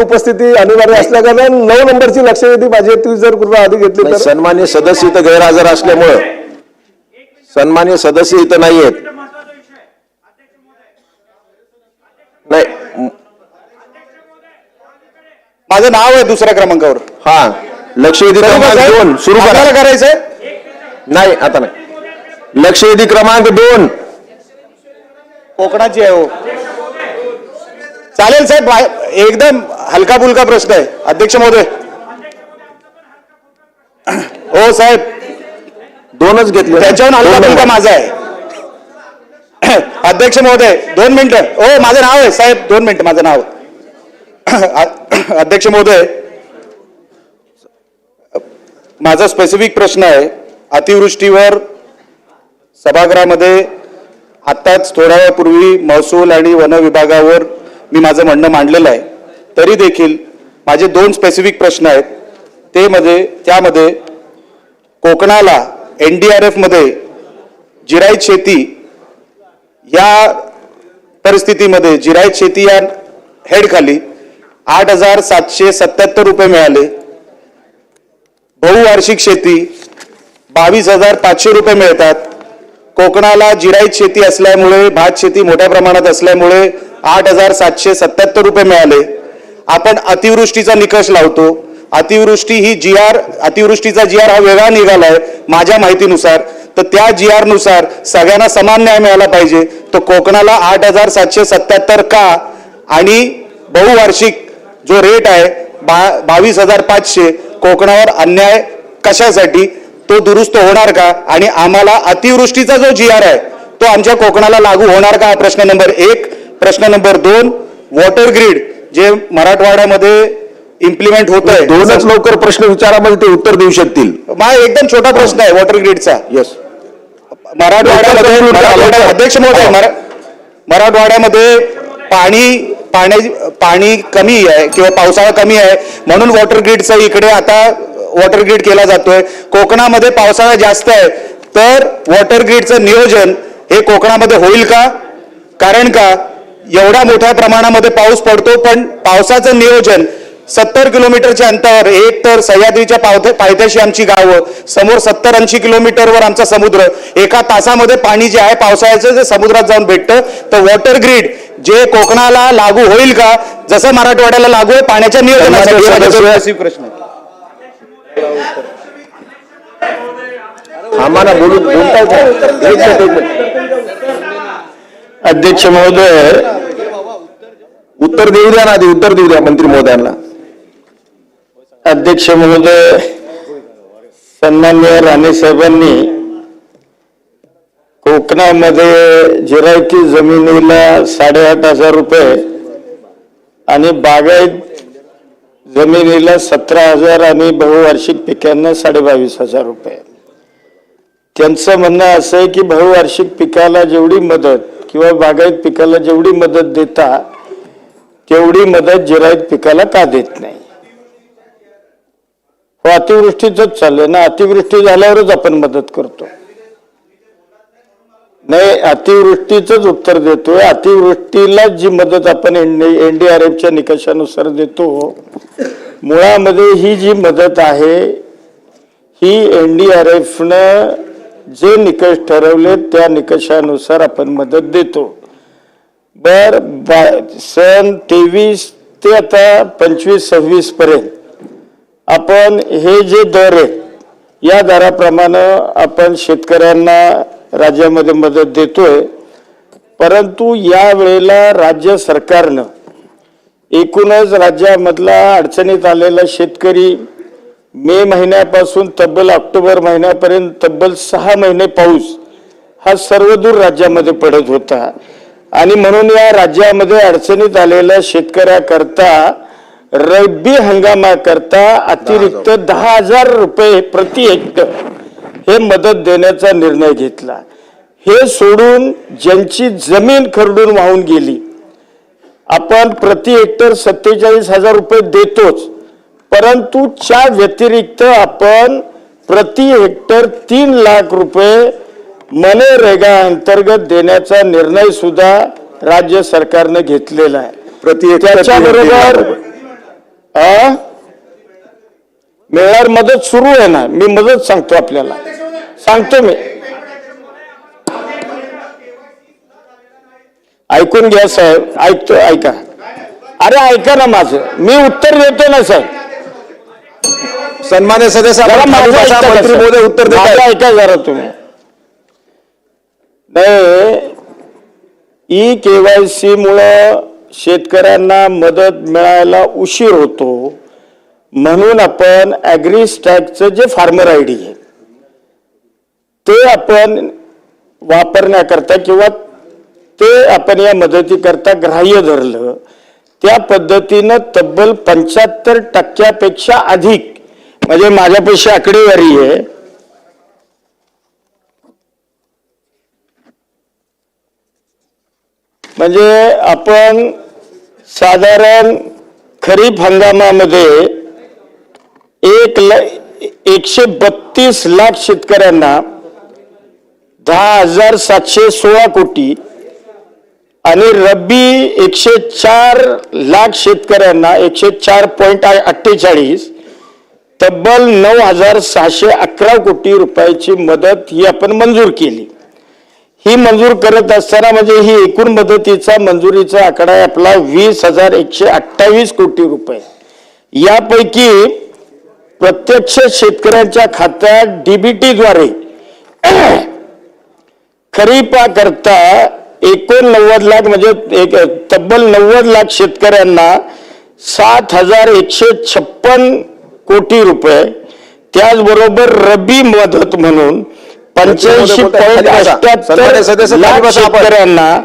उपस्थिती अनिवार्य असल्या कारण 9 नंबरची लक्षवेधी माझी तुम्ही जर कृपया आधी घेतली तर. सन्मान्य सदस्य इथं गैरहजर असल्यामुळे सन्मान्य सदस्य इथं नाही आहेत. नाही, माझं नाव आहे दुसऱ्या क्रमांकावर. हा लक्षवेधी क्रमांक 2 सुरू करायचंय. नाही आता नाही. लक्षवेधी क्रमांक 2 कोकणाची आहे. हो चालेल साहेब, एकदम हलका फुलका प्रश्न आहे. अध्यक्ष महोदय. हो साहेब, 2च घेतले. त्याच्याहून हलका फुलका माझा आहे. अध्यक्ष महोदय 2 मिनिटं. हो माझं नाव आहे साहेब, 2 मिनिटं माझं नाव. अध्यक्ष महोदय, माझा स्पेसिफिक प्रश्न आहे. अतिवृष्टीवर सभागृहामध्ये आत्ताच थोड्या वेळापूर्वी महसूल आणि वन विभागावर मी माझं म्हणणं मांडलेलं आहे. तरी देखील माझे 2 स्पेसिफिक प्रश्न आहेत. त्यामध्ये कोकणाला NDRF मध्ये जिरायत शेती या परिस्थितीमध्ये जिरायत शेती या हेडखाली 8,777 रुपये मिळाले. बहुवार्षिक शेती 22,500 रुपये मिळतात. कोकणाला जिरायत शेती असल्यामुळे, भात शेती मोठ्या प्रमाणात असल्यामुळे 8,777 रुपये मिळाले. आपण अतिवृष्टीचा निकष लावतो. अतिवृष्टीचा GR हा वेगळा निघालाय माझ्या माहितीनुसार. तर त्या GR नुसार सगळ्यांना समान न्याय मिळाला पाहिजे. तो कोकणाला 8,777 का आणि बहुवार्षिक जो रेट आहे 22,500 कोकणावर अन्याय कशासाठी, तो दुरुस्त होणार का? आणि आम्हाला अतिवृष्टीचा जो GR आहे तो आमच्या कोकणाला लागू होणार का? प्रश्न नंबर 1. प्रश्न नंबर 2, वॉटर ग्रीड जे मराठवाड्यामध्ये इम्प्लिमेंट होत आहे. 2च लवकर प्रश्न विचारामध्ये ते उत्तर देऊ शकतील. एकदम छोटा प्रश्न आहे वॉटर ग्रीडचा. यस, मराठवाड्यामध्ये अध्यक्ष महोदय, मराठवाड्यामध्ये पाणी कमी आहे किंवा पावसाळा कमी आहे म्हणून वॉटर ग्रीडचा इकडे आता वॉटर ग्रीड केला जातोय. कोकणामध्ये पावसाळा जास्त आहे तर वॉटर ग्रीडचं नियोजन हे कोकणामध्ये होईल का? कारण का एवढ्या मोठ्या प्रमाणामध्ये पाऊस पडतो पण पावसाचं नियोजन 70 किलोमीटरच्या अंतरावर, एक तर सह्याद्रीच्या पायथ्याशी आमची गावं, समोर 70-80 किलोमीटरवर आमचा समुद्र, एका तासामध्ये पाणी जे आहे पावसाळ्याचं जे समुद्रात जाऊन भेटतं. तर वॉटर ग्रीड जे कोकणाला लागू होईल का जसं मराठवाड्याला लागू आहे पाण्याच्या नियोजनासाठी? प्रश्न आम्हाला अध्यक्ष महोदय, उत्तर देऊ द्या ना, आधी उत्तर देऊ द्या मंत्री महोदयांना. अध्यक्ष महोदय, सन्माननीय राणे साहेबांनी कोकणामध्ये जिरायती जमिनीला 8,500 रुपये आणि बागायत जमिनीला 17,000 आणि बहुवार्षिक पिकांना 22,500 रुपये. त्यांचं म्हणणं असं आहे की बहुवार्षिक पिकाला जेवढी मदत किंवा बागायत पिकाला जेवढी मदत देता तेवढी मदत जिरायत पिकाला का देत नाही? हो, अतिवृष्टीच चाललंय ना. अतिवृष्टी झाल्यावरच आपण मदत करतो. नाही, अतिवृष्टीच उत्तर देतोय. अतिवृष्टीला जी मदत आपण NDRFच्या निकषानुसार देतो, मुळामध्ये ही जी मदत आहे ही NDRFनं जे निकष ठरवले त्या निकषानुसार आपण मदत देतो. सन 23 ते आता 25-26 पर्यंत आपण हे जे दर आहेत या दराप्रमाणे आपण शेतकऱ्यांना राज्यामध्ये मदत देतोय. परंतु या वेळेला राज्य सरकारनं एकूणच राज्यामधला अडचणीत आलेला शेतकरी मे महिन्यापासून तब्बल ऑक्टोबर महिन्यापर्यंत तब्बल 6 महिने पाऊस हा सर्वदूर राज्यामध्ये पडत होता आणि म्हणून या राज्यामध्ये अडचणीत आलेल्या शेतकऱ्याकरता रब्बी हंगामाकरता अतिरिक्त 10,000 रुपये प्रति हेक्टर हे मदत देण्याचा निर्णय घेतला. हे सोडून ज्यांची जमीन खरडून वाहून गेली आपण प्रति हेक्टर 47,000 रुपये देतोच, परंतु च्या व्यतिरिक्त आपण प्रति हेक्टर 3 लाख रुपये मनरेगा अंतर्गत देण्याचा निर्णय सुद्धा राज्य सरकारने घेतलेला आहे. त्याच्याबरोबर मिळणार मदत सुरू आहे ना, मी मदत सांगतो आपल्याला, सांगतो मी. ऐकून घ्या साहेब, ऐकतो, ऐका. अरे ऐका ना माझं, मी उत्तर देतो ना साहेब. सन्मान्य सदस्य जरा आपण खाली माझं बसा, ऐका मंत्री साहेब. महोदय उत्तर देत माझं आहेत. ऐका जरा तुम्ही. नाही, ई केवायसी मुळे शेतकऱ्यांना मदत मिळायला उशीर होतो, म्हणून आपण ॲग्रीस्टॅगचं जे फार्मर आय डी आहे ते आपण वापरण्याकरता किंवा ते आपण या मदतीकरता ग्राह्य धरलं. त्या पद्धतीनं तब्बल 75% अधिक, म्हणजे माझ्यापेक्षा आकडेवारी आहे, म्हणजे आपण साधारण खरीप हंगामामध्ये 132 लाख शेतकऱ्यांना 10,716 कोटी आणि रब्बी 104 लाख शेतकऱ्यांना 104.48 तब्बल 9,611 कोटी रुपयाची मदत ही आपण मंजूर केली. ही मंजूर करत असताना म्हणजे ही एकूण मदतीचा मंजुरीचा आकडा आहे आपला 20,128 कोटी रुपये. यापैकी प्रत्यक्ष शेतकऱ्यांच्या खात्यात डीबीटीद्वारे खरीपाकरता 89 लाख म्हणजे तब्बल 90 लाख शेतकऱ्यांना 7,156 कोटी रुपये, त्याचबरोबर रब्बी मदत म्हणून 85.78 लाख शेतकऱ्यांना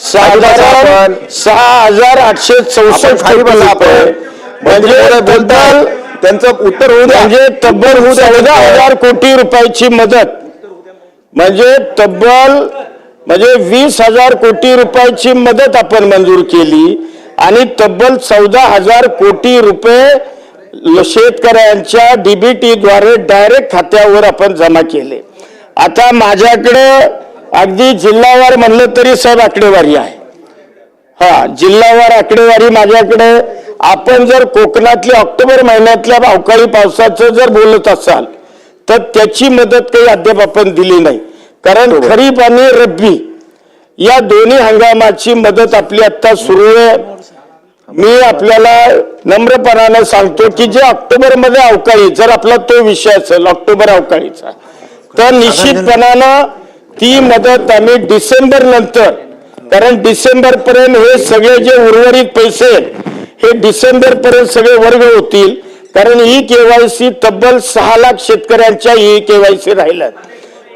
साधारण 6,864 कोटी रुपये, म्हणजे तब्बल त्यांचं उत्तर होऊ द्या. म्हणजे तब्बल 14,000 कोटी रुपयाची मदत, म्हणजे तब्बल म्हणजे 20,000 कोटी रुपयाची मदत आपण मंजूर केली आणि तब्बल 14,000 कोटी रुपये शेतकऱ्यांच्या डीबीटीद्वारे डायरेक्ट खात्यावर आपण जमा केले. आता माझ्याकडे अगदी जिल्हावार म्हणलं तरी साहेब आकडेवारी आहे. हा, जिल्हावार आकडेवारी माझ्याकडे. आपण जर कोकणातल्या ऑक्टोबर महिन्यातल्या अवकाळी पावसाचं जर बोलत असाल तर त्याची मदत काही अद्याप आपण दिली नाही, कारण खरीप आणि रब्बी या दोन्ही हंगामाची मदत आपली आता सुरू आहे. मी आपल्याला नम्रपणाने सांगतो की जे ऑक्टोबर मध्ये अवकाळी, जर आपला तो विषय असेल ऑक्टोबर अवकाळीचा, तर निश्चितपणानं ती मदत आम्ही डिसेंबर नंतर, कारण डिसेंबर पर्यंत हे सगळे जे उर्वरित पैसे हे डिसेंबर पर्यंत सगळे वर्ग होतील, कारण ई केवायसी तब्बल 6 लाख शेतकऱ्यांच्या ई केवायसी राहिल्यात,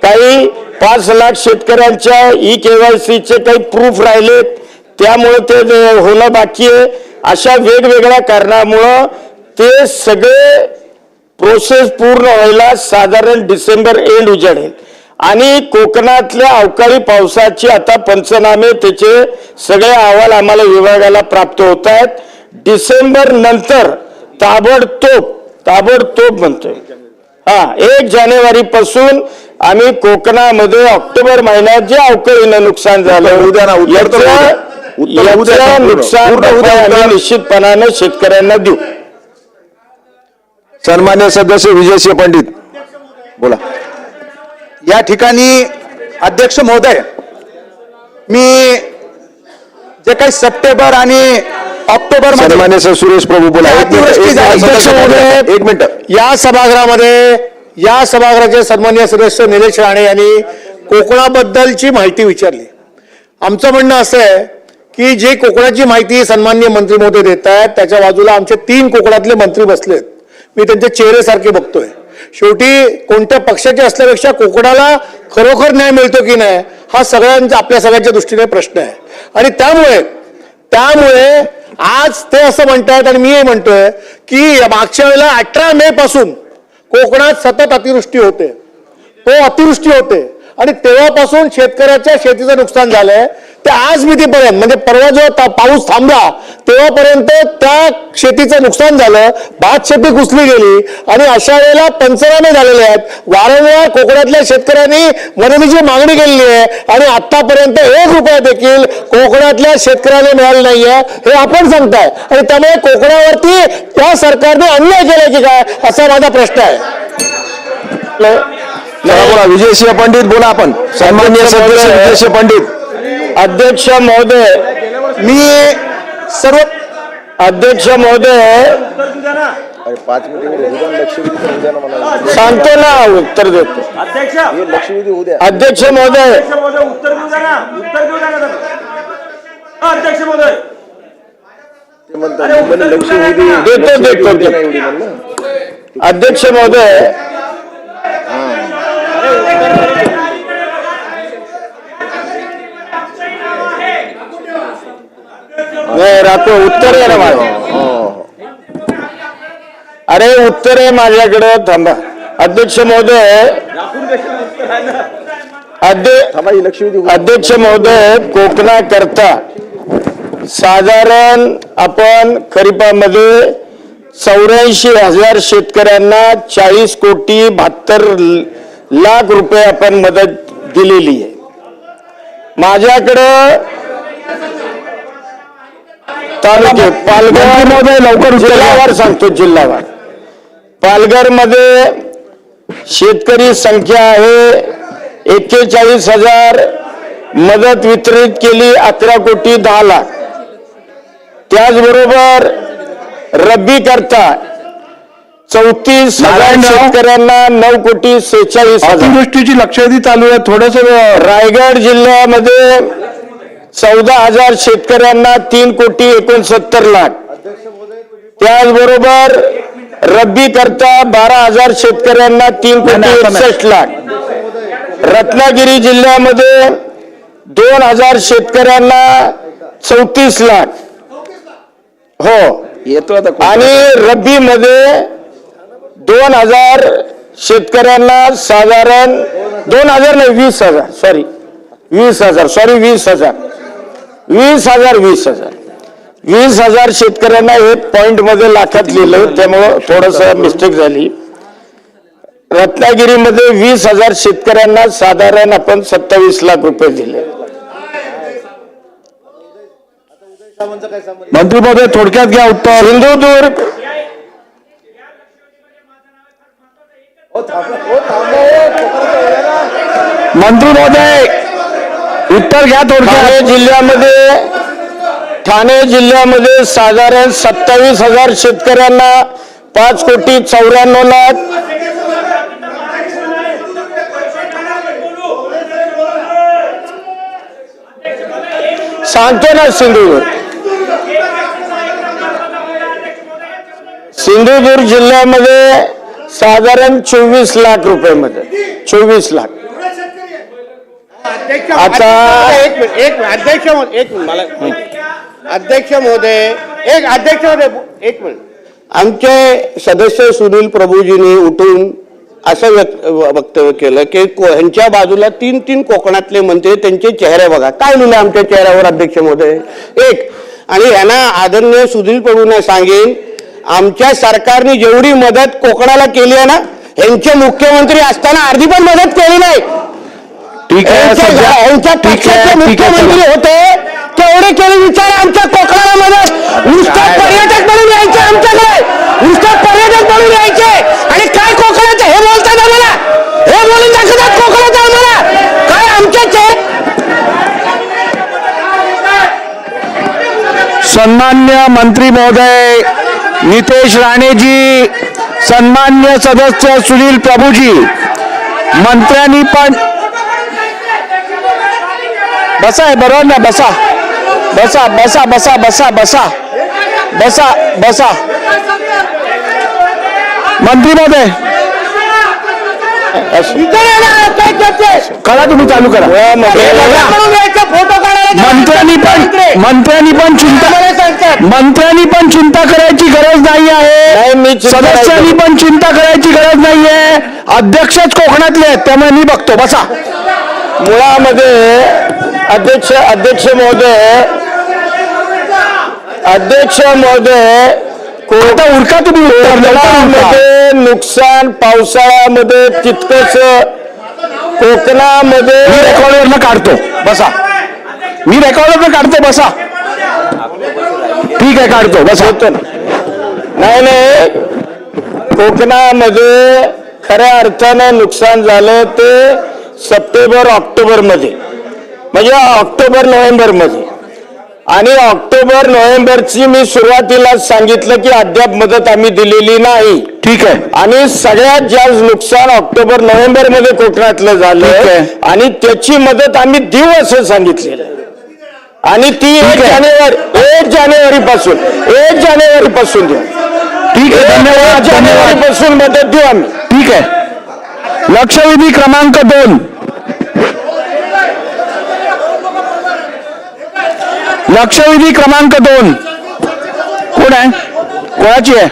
काही 5 लाख शेतकऱ्यांच्या ई केवायसीचे काही प्रूफ राहिलेत, त्यामुळे ते होणं बाकी आहे. अशा वेगवेगळ्या कारणामुळं ते सगळे प्रोसेस पूर्ण व्हायला साधारण डिसेंबर एंड उजाडेल. आणि कोकणातल्या अवकाळी पावसाचे आता पंचनामे, त्याचे सगळे अहवाल आम्हाला विभागाला प्राप्त होत आहेत. डिसेंबर नंतर ताबडतोब म्हणतोय, 1 जानेवारी पासून आम्ही कोकणामध्ये ऑक्टोबर महिन्यात जे अवकाळीनं नुकसान झालं नुकसान आम्ही निश्चितपणानं शेतकऱ्यांना देऊ. सन्मान्य सदस्य विजयसिंह पंडित बोला. या ठिकाणी अध्यक्ष महोदय, मी जे काही सप्टेंबर आणि ऑक्टोबर सन्मान्य सुरेश प्रभू बोला. एक मिनिट. या सभागृहाचे सन्माननीय सदस्य निलेश राणे यांनी कोकणाबद्दलची माहिती विचारली. आमचं म्हणणं असं आहे की जे कोकणाची माहिती सन्माननीय मंत्री महोदय देत आहेत त्याच्या बाजूला आमचे 3 कोकणातले मंत्री बसलेत. मी त्यांचे चेहरे सारखे बघतोय. शेवटी कोणत्या पक्षाचे असल्यापेक्षा कोकणाला खरोखर न्याय मिळतो की नाही हा सगळ्यांचा, आपल्या सगळ्यांच्या दृष्टीने प्रश्न आहे. आणि त्यामुळे आज ते असं म्हणतायत आणि मी म्हणतोय की मागच्या वेळेला 18 मे पासून कोकणात सतत अतिवृष्टी होते आणि तेव्हापासून शेतकऱ्याच्या शेतीचं नुकसान झालंय. ते आज मितीपर्यंत म्हणजे परवा जो पाऊस थांबला तेव्हापर्यंत त्या शेतीचं नुकसान झालं, भात शेती घुसली गेली आणि अशा वेळेला पंचनामे झालेले आहेत. वारंवार कोकणातल्या शेतकऱ्यांनी मदतीची मागणी केलेली आहे आणि आतापर्यंत 1 रुपया देखील कोकणातल्या शेतकऱ्याला मिळाला नाहीये हे आपण सांगताय. आणि त्यामुळे कोकणावरती त्या सरकारने अन्याय केला की काय असा माझा प्रश्न आहे. चला बोला, विजयसिंह पंडित बोला. आपण सन्माननीय सदस्य विजयसिंह पंडित. अध्यक्ष महोदय, मी सर्व अध्यक्ष महोदय सांगतो ना, उत्तर देतो. अध्यक्ष महोदय, देतो. अध्यक्ष महोदय, राहतो उत्तर आहे ना माझं. अरे उत्तर आहे माझ्याकडे, थांबा. अध्यक्ष महोदय, अध्यक्ष महोदय, कोकणाकरता साधारण आपण खरीपामध्ये 84,000 शेतकऱ्यांना 40,72,00,000 रुपये आपण मदत दिलेली आहे. माझ्याकडं तालुके पालघर मध्ये लवकर जिल्हावार सांगतो. जिल्हावार पालघरमध्ये शेतकरी संख्या आहे 41,000. मदत वितरित केली 11,10,00,000. त्याचबरोबर रब्बी करता 34,000 शेतकऱ्यांना 9,46,00,000. अतिवृष्टीची लक्षवेधी चालू आहे. थोडस रायगड जिल्ह्यामध्ये 14,000 शेतकऱ्यांना 3,69,00,000. त्याचबरोबर रब्बी करता 12,000 शेतकऱ्यांना 3,61,00,000. रत्नागिरी जिल्ह्यामध्ये 2,000 शेतकऱ्यांना 34,00,000. हो येतो आता. आणि रब्बी मध्ये 2,000 शेतकऱ्यांना साधारण 2,000 नाही 20,000 सॉरी 20,000 शेतकऱ्यांना हे पॉइंट मध्ये लाखात लिहिलं, त्यामुळं थोडस मिस्टेक झाली. रत्नागिरीमध्ये 20,000 शेतकऱ्यांना साधारण आपण 27,00,000 रुपये दिले. मंत्री महोदय थोडक्यात घ्या उत्तर. सिंधुदुर्ग मंत्री महोदय उत्तर घ्या थोडक्यात. ठाणे जिल्ह्यामध्ये साधारण 27,000 शेतकऱ्यांना 5,94,00,000. सांगतो ना. सिंधुदुर्ग जिल्ह्यामध्ये साधारण 24,00,000 रुपये मध्ये 24,00,000. आता अध्यक्ष महोदय एक मिनिट. आमचे सदस्य सुनील प्रभूजींनी उठून असं वक्तव्य केलं की ह्यांच्या बाजूला 3 कोकणातले मंत्री, त्यांचे चेहरे बघा. काय लिहिलं आमच्या चेहऱ्यावर अध्यक्ष महोदय? आणि ह्यांना आदरणीय सुनील प्रभूंना सांगेन, आमच्या सरकारने जेवढी मदत कोकणाला केली आहे ना, ह्यांचे मुख्यमंत्री असताना अर्धी पण मदत केली नाही. ह्यांच्या पक्षाचे मुख्यमंत्री होते तेवढे केले. विचार आमच्या कोकणाला मदत. नुसतं पर्यटक म्हणून यायचे आमच्याकडे, नुसतं पर्यटक म्हणून यायचे आणि काय कोकणाचं हे बोलतात आम्हाला, हे बोलून दाखवतात कोकणाचं आम्हाला काय. आमच्या सन्मान्य मंत्री महोदय नितेश राणेजी, सन्मान्य सदस्य सुनील प्रभूजी, मंत्र्यांनी पण बसा आहे बरोबर ना. बसा बसा बसा बसा बसा बसा बसा बसा. मंत्री महोदय करा, तुम्ही चालू करा. मंत्र्यांनी पण चिंता करायची गरज नाही आहे, सदस्यांनी पण चिंता करायची गरज नाही आहे. अध्यक्षच कोकणातले आहेत त्यामुळे मी बघतो. बसा. मुळामध्ये अध्यक्ष महोदय आता उरका तुम्ही उत्तर द्या. कोकणामध्ये नुकसान पावसाळ्यामध्ये तितकंच कोकणामध्ये मी रेकॉर्डवरनं काढतो बसा. मी रेकॉर्डवरनं काढतो बसा. ठीक आहे काढतो बसा. नाही कोकणामध्ये खऱ्या अर्थानं नुकसान झालं ते सप्टेंबर ऑक्टोबर मध्ये, म्हणजे ऑक्टोबर नोव्हेंबर मध्ये. आणि ऑक्टोबर नोव्हेंबरची मी सुरुवातीलाच सांगितलं की अद्याप मदत आम्ही दिलेली नाही. ठीक आहे. आणि सगळ्यात जास्त नुकसान ऑक्टोबर नोव्हेंबर मध्ये कोकणातलं ठीक झालं आहे. आणि त्याची मदत आम्ही देऊ असं सांगितलेलं. आणि ती 1 जानेवारी पासून देऊ. ठीक आहे. धन्यवाद. जानेवारी पासून मदत देऊ आम्ही. ठीक आहे. लक्षवेधी क्रमांक 2. लक्षवेधी क्रमांक 2 कोण आहे? कोणाची आहे?